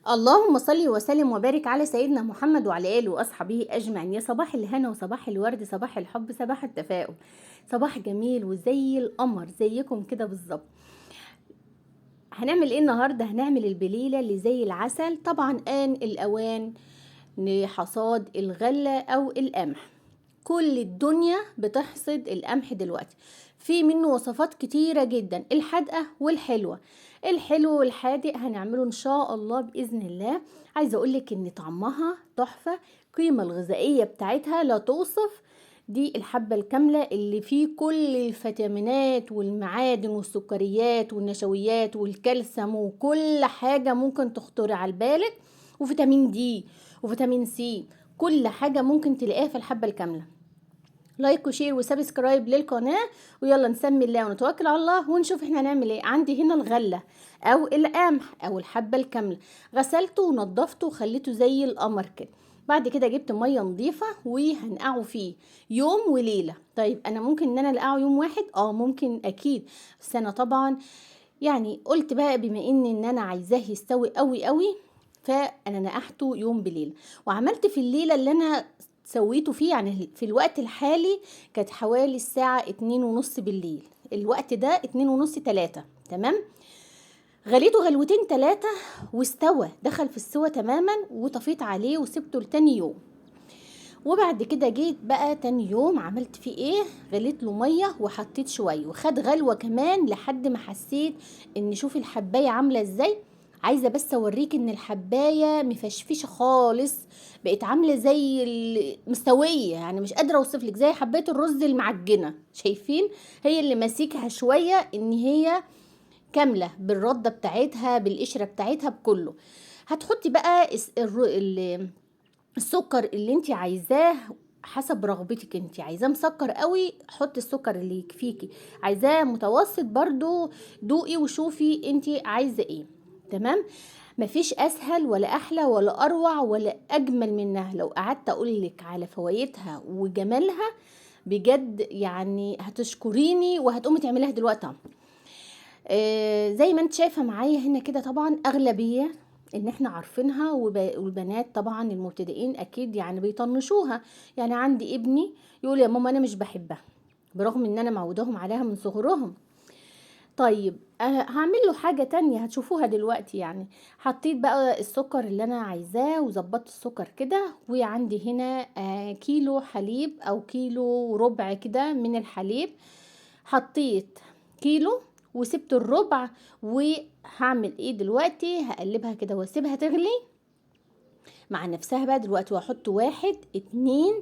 اللهم صل وسلم وبارك على سيدنا محمد وعلى اله واصحابه اجمعين. يا صباح الهنا وصباح الورد، صباح الحب، صباح التفاؤل، صباح جميل وزي القمر زيكم كده بالظبط. هنعمل ايه النهارده؟ هنعمل البليله اللي زي العسل. طبعا آن الاوان لحصاد الغله او القمح. كل الدنيا بتحصد القمح دلوقتي. في منه وصفات كتيرة جدا، الحادقة والحلوة. الحلو والحادق هنعمله ان شاء الله بإذن الله. عايزة اقولك ان طعمها تحفة، القيمة الغذائية بتاعتها لا توصف. دي الحبة الكاملة اللي فيه كل الفيتامينات والمعادن والسكريات والنشويات والكالسيوم وكل حاجة ممكن تخطر على بالك، وفيتامين دي وفيتامين سي. كل حاجة ممكن تلاقيها في الحبة الكاملة. لايك وشير وسبسكرايب للقناة، ويلا نسمي الله ونتوكل على الله ونشوف احنا هنعمل ايه. عندي هنا الغلة او القمح او الحبة الكاملة، غسلته ونضفته وخليته زي القمر كده. بعد كده جبت مية نظيفة وهنقعه فيه يوم وليلة. طيب انا ممكن ان انا انقعه يوم واحد؟ ممكن اكيد، بس انا طبعا يعني قلت بقى بما ان انا عايزاه يستوي قوي قوي، فانا نقحته يوم بليله. وعملت في الليله اللي انا سويته فيه، يعني في الوقت الحالي كانت حوالي الساعة 2:30 بالليل. الوقت ده 2:30 3، تمام. غليته غلوتين 3 واستوى، دخل في السوى تماما، وطفيت عليه وسبته لتاني يوم. وبعد كده جيت بقى تاني يوم عملت فيه ايه؟ غليت له ميه وحطيت شويه وخد غلوه كمان لحد ما حسيت ان، شوف الحبايه عامله ازاي. عايزه بس اوريك ان الحبايه مفشفشه خالص، بقت عامله زي مستويه، يعني مش قادره اوصف لك، زي حبايه الرز المعجنه، شايفين؟ هي اللي ماسكها شويه ان هي كامله بالرده بتاعتها بالقشره بتاعتها بكله. هتحطي بقى السكر اللي انت عايزاه حسب رغبتك. انت عايزاه مسكر قوي، حطي السكر اللي يكفيكي. عايزاه متوسط برضو، دوقي وشوفي انت عايزه ايه. تمام. مفيش اسهل ولا احلى ولا اروع ولا اجمل منها. لو قعدت اقولك على فوائدها وجمالها بجد يعني هتشكريني وهتقومي تعمليها دلوقتي. زي ما انت شايفه معايا هنا كده، طبعا اغلبيه ان احنا عارفينها، والبنات طبعا المبتدئين اكيد يعني بيطنشوها. يعني عندي ابني يقول يا ماما انا مش بحبها، برغم ان انا معوداهم عليها من صغرهم. طيب هعمل له حاجة تانية هتشوفوها دلوقتي. يعني حطيت بقى السكر اللي انا عايزاه وظبطت السكر كده، وعندي هنا كيلو حليب او كيلو ربع كده من الحليب. حطيت كيلو وسبت الربع. وهعمل ايه دلوقتي؟ هقلبها كده واسيبها تغلي مع نفسها بقى دلوقتي. واحط 1 2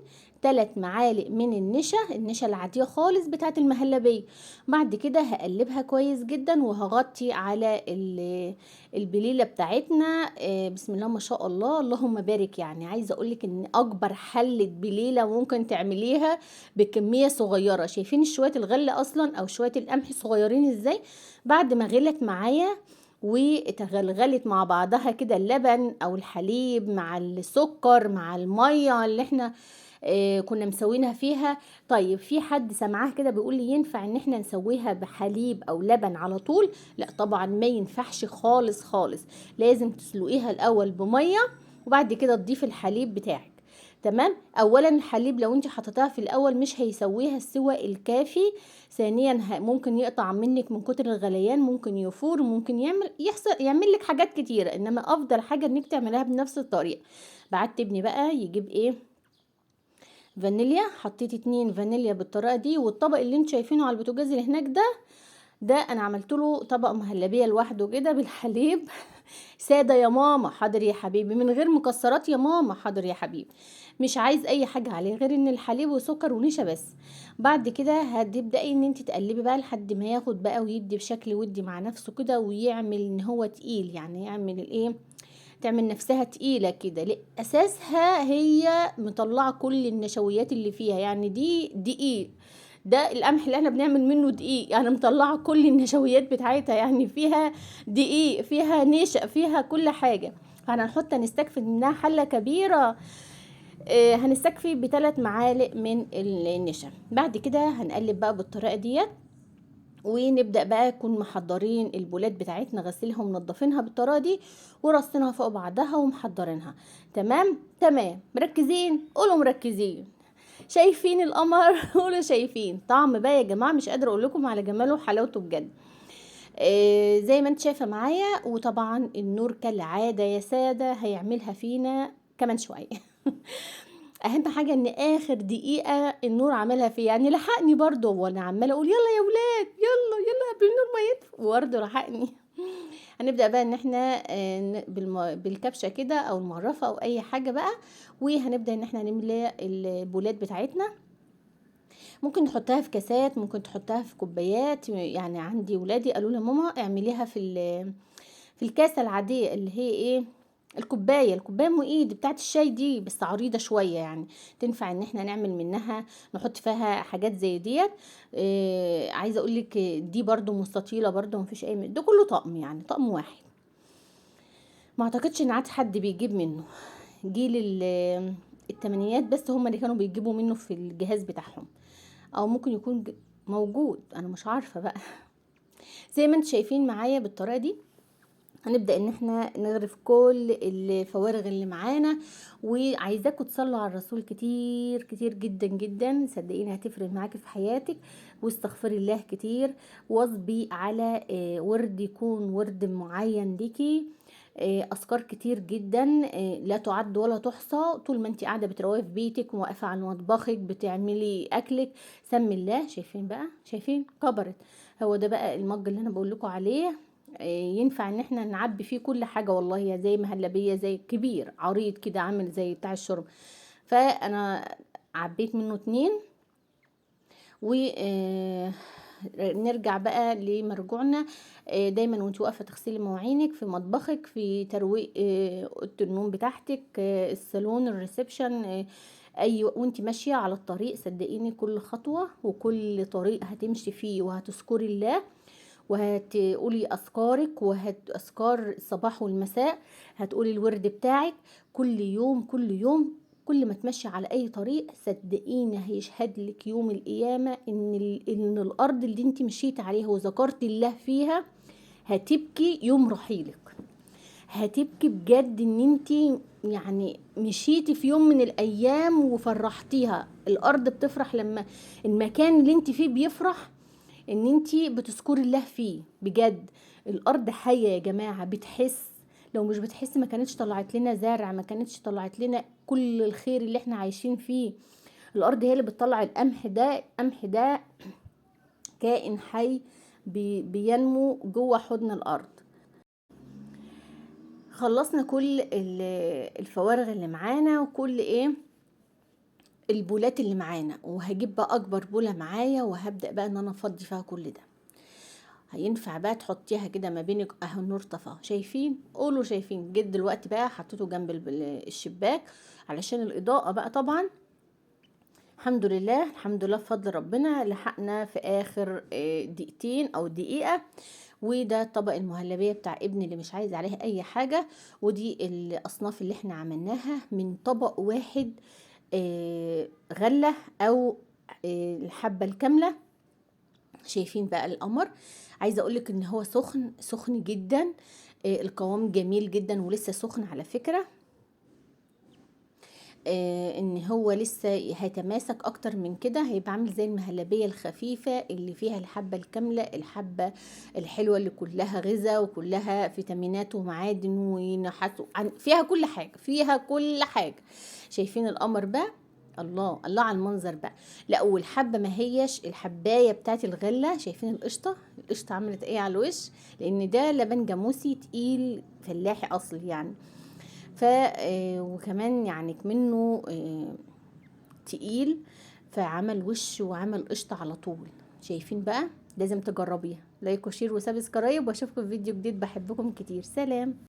3 معالق من النشا العادية خالص بتاعت المهلبية. بعد كده هقلبها كويس جدا وهغطي على البليلة بتاعتنا. بسم الله ما شاء الله، اللهم بارك. يعني عايزة اقولك ان اكبر حلة بليلة ممكن تعمليها بكمية صغيرة. شايفين شوية الغلة اصلا او شوية القمح صغيرين ازاي؟ بعد ما غلت معايا وتغلغلت مع بعضها كده، اللبن او الحليب مع السكر مع المية اللي احنا كنا مسوينها فيها. طيب في حد سمعاه كده بيقول لي ينفع ان احنا نسويها بحليب او لبن على طول؟ لا طبعا ما ينفعش خالص خالص. لازم تسلقيها الاول بمية وبعد كده تضيف الحليب بتاعك. تمام. اولا الحليب لو انت حطيتها في الاول مش هيسويها السوى الكافي. ثانيا ممكن يقطع منك من كتر الغليان، ممكن يفور، ممكن يعمل لك حاجات كتيره. انما افضل حاجه انك تعملها بنفس الطريقه. بعت ابني بقى يجيب ايه؟ فانيليا. حطيت 2 فانيليا بالطريقه دي. والطبق اللي انتوا شايفينه على البوتاجاز اللي هناك ده انا عملت له طبق مهلبيه لوحده كده بالحليب. ساده يا ماما، حاضر يا حبيبي. من غير مكسرات يا ماما، حاضر يا حبيبي. مش عايز اي حاجه عليه غير ان الحليب وسكر ونشا بس. بعد كده هتبداي ان انت تقلبي بقى لحد ما ياخد بقى ويدي بشكل ودي مع نفسه كده، ويعمل ان هو تقيل. يعني يعمل الايه؟ تعمل نفسها تقيلة كده. اساسها هي مطلعة كل النشويات اللي فيها. يعني دي دقيق، ده القمح اللي احنا بنعمل منه دقيق، يعني مطلعة كل النشويات بتاعتها. يعني فيها دقيق، فيها نشا، فيها كل حاجة. فهنحط هنستكفي منها حلة كبيرة. هنستكفي ب3 معالق من النشا. بعد كده هنقلب بقى بالطريقة ديت. ونبدأ بقى نكون محضرين البولات بتاعتنا، غسلها ومنضفينها بالطريقة دي، ورصينها فوق بعضها ومحضرينها. تمام تمام، مركزين؟ قولوا مركزين. شايفين القمر؟ قولوا شايفين. طعم بقى يا جماعة مش قادرة اقول لكم على جماله وحلاوته بجد. زي ما انت شايفة معايا. وطبعا النور كالعادة يا سادة هيعملها فينا كمان شوية. اهم حاجة ان اخر دقيقة النور عملها فيا، يعني لحقني برضو وانا عمالة اقول يلا يا ولاد يلا يلا قبل النور ما يطفي، وبرضه لحقني. هنبدأ بقى ان احنا بالكبشة كده او المعرفة او اي حاجة بقى، وهنبدأ ان احنا نملى البولات بتاعتنا. ممكن نحطها في كاسات، ممكن تحطها في كوبايات. يعني عندي ولادي قالوا لي ماما اعمليها في الكاسة العادية اللي هي ايه، الكوباية ام ايد بتاعت الشاي دي، بس عريضة شوية يعني، تنفع ان احنا نعمل منها نحط فيها حاجات زي ديت. عايزة اقولك دي برضو مستطيلة برضو، مفيش اي ده كله طقم، يعني طقم واحد. ما اعتقدش ان عاد حد بيجيب منه. جيل التمانينات بس هم اللي كانوا بيجيبوا منه في الجهاز بتاعهم، او ممكن يكون موجود، انا مش عارفة بقى. زي ما انتم شايفين معايا بالطريقة دي، هنبدأ ان احنا نغرف كل الفوارغ اللي معانا. وعايزاكم تصلوا على الرسول كتير كتير جدا جدا، صدقيني هتفرق معاكي في حياتك. واستغفري الله كتير، واظبي على ورد يكون ورد معين ليكي. اذكار كتير جدا لا تعد ولا تحصى. طول ما انت قاعده بتروقي في بيتك وواقفه على مطبخك بتعملي اكلك، سمي الله. شايفين بقى؟ شايفين كبرت؟ هو ده بقى المج اللي انا بقول لكم عليه. ينفع ان احنا نعبي فيه كل حاجة والله، يا زي مهلبية، زي كبير عريض كده عامل زي بتاع الشرب. فانا عبيت منه 2. ونرجع بقى لمرجوعنا. دايما وانت واقفه تغسلي مواعينك في مطبخك، في ترويق اوضه النوم بتاعتك، الصالون، الريسبشن، اي وانت ماشيه على الطريق، صدقيني كل خطوه وكل طريق هتمشي فيه وهتذكري الله، وهتقولي اذكارك اذكار الصباح والمساء، هتقولي الورد بتاعك كل يوم كل يوم. كل ما تمشي على اي طريق صدقيني هيشهد لك يوم القيامه ان الارض اللي انت مشيت عليها وذكرت الله فيها هتبكي يوم رحيلك. هتبكي بجد ان انت يعني مشيتي في يوم من الايام وفرحتيها. الارض بتفرح لما المكان اللي انت فيه بيفرح ان انتي بتذكري الله فيه بجد. الارض حية يا جماعة، بتحس. لو مش بتحس ما كانتش طلعت لنا زرع، ما كانتش طلعت لنا كل الخير اللي احنا عايشين فيه. الارض هي اللي بتطلع القمح ده. القمح ده كائن حي بينمو جوه حضن الارض. خلصنا كل الفوارغ اللي معانا وكل البولات اللي معانا، وهجيب بقى اكبر بولة معايا وهبدأ بقى ان انا افضي فيها كل ده. هينفع بقى تحطيها كده ما بينك اهو النور طفى. شايفين؟ قولوا شايفين. جيت دلوقتي بقى حطيته جنب الشباك علشان الاضاءة بقى طبعا. الحمد لله الحمد لله بفضل ربنا لحقنا في اخر دقيقتين او دقيقة. وده طبق المهلبية بتاع ابني اللي مش عايز عليها اي حاجة. ودي الاصناف اللي احنا عملناها من طبق واحد، غلة او الحبة الكاملة. شايفين بقى القمر؟ عايزه اقولك ان هو سخن سخن جدا. القوام جميل جدا ولسه سخن على فكره. ان هو لسه هيتماسك اكتر من كده، هيبقى عامل زي المهلبيه الخفيفه اللي فيها الحبه الكامله، الحبه الحلوه اللي كلها غذاء وكلها فيتامينات ومعادن ونحاس، فيها كل حاجه، فيها كل حاجه. شايفين القمر بقى؟ الله الله على المنظر بقى. لا والحبه ما هيش الحبايه بتاعت الغله. شايفين القشطه؟ القشطه عملت ايه على الوش؟ لان ده لبن جاموسي تقيل فلاحي اصلي يعني. ف وكمان يعني منه تقيل، فعمل وش وعمل قشطة على طول. شايفين بقى؟ لازم تجربيها. لايك وشير وسبسكرايب، واشوفكم في فيديو جديد. بحبكم كتير. سلام.